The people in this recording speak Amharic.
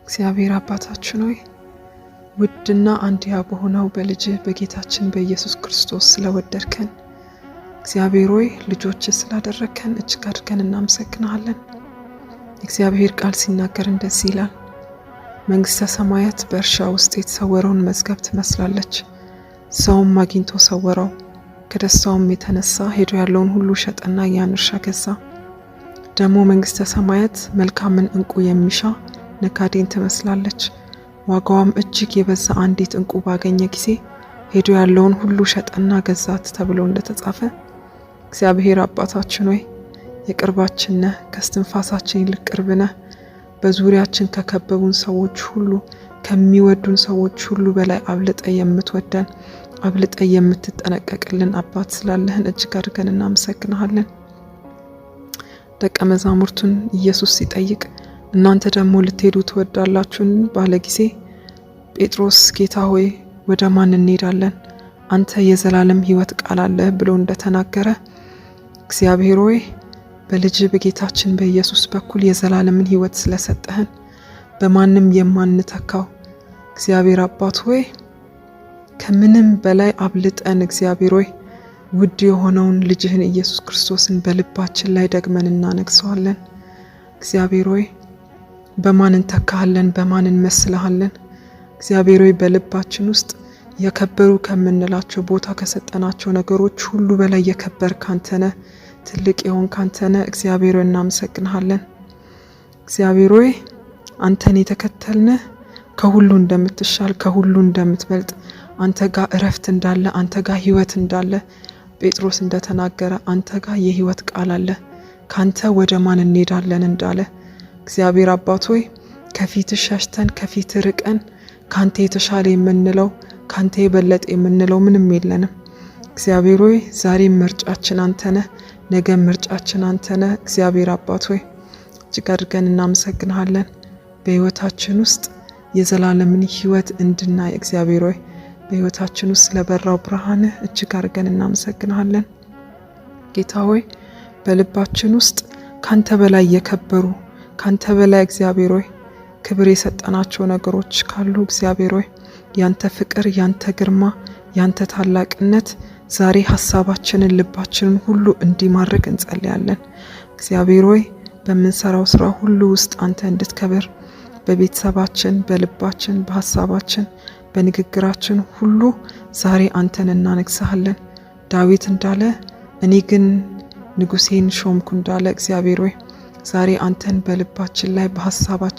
እግዚአብሔር አባታችን ሆይ ውድና አንድያ በሆነው በልጅህ በጌታችን በኢየሱስ ክርስቶስ ስለወደድከን እግዚአብሔር ሆይ ልጆች ስላደረከን እጅግ አድርገን እናመሰግናለን። እግዚአብሔር ቃል ሲናገር እንደዚህ ይላል፣ መንግሥተ ሰማያት በእርሻ ውስጥ የተሰወረውን መዝገብ ትመስላለች። ሰውም አግኝቶ ሰወረው፣ ከደስታውም የተነሳ ሄዶ ያለውን ሁሉ ሸጠና ያን እርሻ ገዛ። ደግሞ መንግሥተ ሰማያት መልካምን ዕንቁ የሚሻ ነጋዴን ትመስላለች። ዋጋዋም እጅግ የበዛ አንዲት ዕንቁ ባገኘ ጊዜ ሄዶ ያለውን ሁሉ ሸጠና ገዛት ተብሎ እንደተጻፈ እግዚአብሔር አባታችን ሆይ የቅርባችን ነህ፣ ከስትንፋሳችን ይልቅ ቅርብ ነህ። በዙሪያችን ከከበቡን ሰዎች ሁሉ ከሚወዱን ሰዎች ሁሉ በላይ አብልጠ የምትወደን አብልጠ የምትጠነቀቅልን አባት ስላለህን እጅግ አድርገን እናመሰግናለን። ደቀ መዛሙርቱን ኢየሱስ ሲጠይቅ እናንተ ደግሞ ልትሄዱ ትወዳላችሁን ባለ ጊዜ ጴጥሮስ ጌታ ሆይ ወደ ማን እንሄዳለን? አንተ የዘላለም ሕይወት ቃል አለህ ብሎ እንደተናገረ እግዚአብሔር ሆይ በልጅ በጌታችን በኢየሱስ በኩል የዘላለምን ሕይወት ስለሰጠህን በማንም የማንተካው እግዚአብሔር አባት ሆይ ከምንም በላይ አብልጠን እግዚአብሔር ሆይ ውድ የሆነውን ልጅህን ኢየሱስ ክርስቶስን በልባችን ላይ ደግመን እናነግሰዋለን። እግዚአብሔር ሆይ በማን እንተካሃለን? በማን እንመስልሃለን? እግዚአብሔር ሆይ በልባችን ውስጥ የከበሩ ከምንላቸው ቦታ ከሰጠናቸው ነገሮች ሁሉ በላይ የከበር ካንተነ ትልቅ የሆን ካንተነ እግዚአብሔር ሆይ እናመሰግንሃለን። እግዚአብሔር ሆይ አንተን የተከተልንህ ከሁሉ እንደምትሻል ከሁሉ እንደምትበልጥ አንተ ጋር እረፍት እንዳለ አንተ ጋር ሕይወት እንዳለ ጴጥሮስ እንደተናገረ አንተ ጋር የሕይወት ቃል አለ፣ ካንተ ወደ ማን እንሄዳለን እንዳለ እግዚአብሔር አባት ሆይ ከፊት ሸሽተን ከፊት ርቀን ካንተ የተሻለ የምንለው ካንተ የበለጠ የምንለው ምንም የለንም። እግዚአብሔር ሆይ ዛሬም ምርጫችን አንተ ነህ፣ ነገ ምርጫችን አንተ ነህ። እግዚአብሔር አባት ሆይ እጅግ አድርገን እናመሰግንሃለን። በሕይወታችን ውስጥ የዘላለምን ሕይወት እንድናይ እግዚአብሔር ሆይ በሕይወታችን ውስጥ ለበራው ብርሃንህ እጅግ አድርገን እናመሰግንሃለን። ጌታ ሆይ በልባችን ውስጥ ካንተ በላይ የከበሩ ካንተ በላይ እግዚአብሔር ሆይ ክብር የሰጠናቸው ነገሮች ካሉ እግዚአብሔር ሆይ ያንተ ፍቅር ያንተ ግርማ ያንተ ታላቅነት ዛሬ ሐሳባችንን ልባችንን ሁሉ እንዲማርክ እንጸልያለን። እግዚአብሔር ሆይ በምንሰራው ስራ ሁሉ ውስጥ አንተ እንድትከብር በቤተሰባችን በልባችን በሐሳባችን በንግግራችን ሁሉ ዛሬ አንተን እናነግሳለን። ዳዊት እንዳለ እኔ ግን ንጉሴን ሾምኩ እንዳለ እግዚአብሔር ሆይ ዛሬ አንተን በልባችን ላይ በሐሳባችን